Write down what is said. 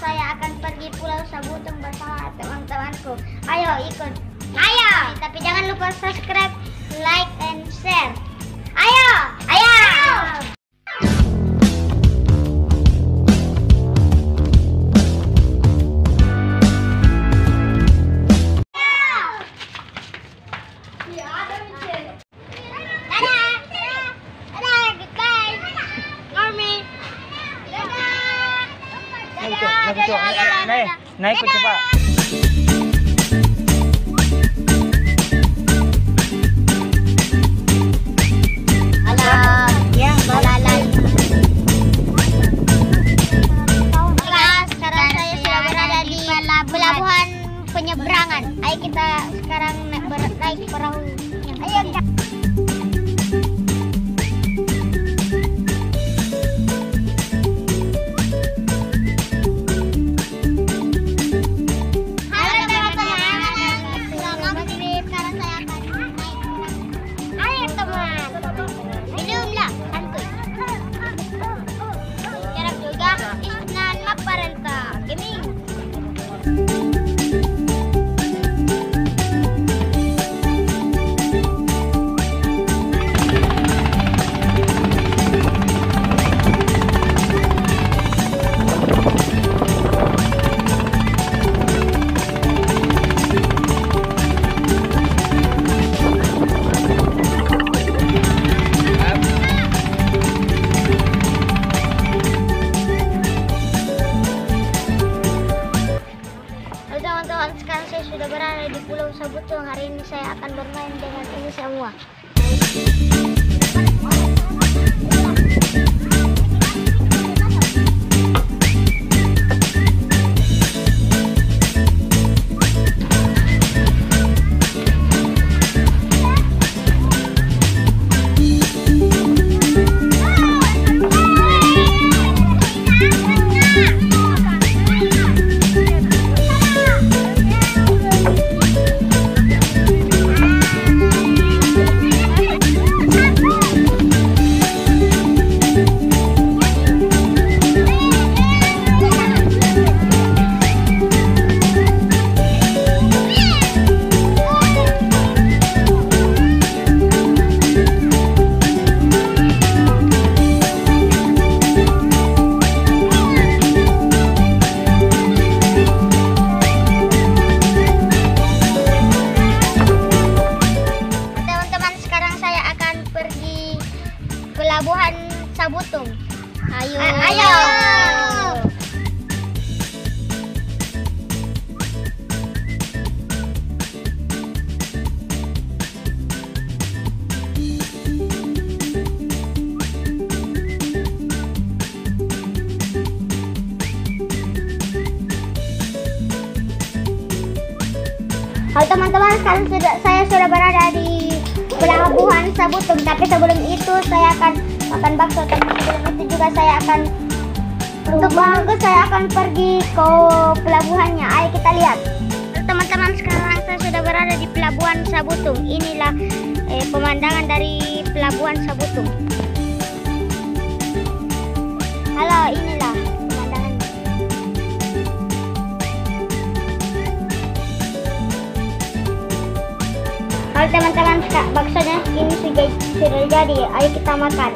saya akan pergi Pulau Sabutung bersama teman-temanku. Ayo ikut. Ayo. Tapi jangan lupa subscribe, like, and share. Ayo. Ayo. Naik coba. Sekarang saya sudah berada di pelabuhan penyeberangan. Ayo kita sekarang naik perahu. Ayo kita. Teman-teman, sekarang saya sudah berada di Pulau Sabutung. Hari ini saya akan bermain dengan ini semua. Pelabuhan Sabutung. Ayo. Ayo. Halo teman-teman, sekarang saya sudah berada di Pelabuhan Sabutung, tapi sebelum itu saya akan makan bakso. Tapi sebelum itu juga saya akan untuk menunggu, saya akan pergi ke pelabuhannya. Ayo kita lihat. Teman-teman, sekarang saya sudah berada di Pelabuhan Sabutung. Inilah pemandangan dari Pelabuhan Sabutung. Halo, inilah pemandangan. Halo teman-teman, baksonya ini sudah jadi. Ayo kita makan.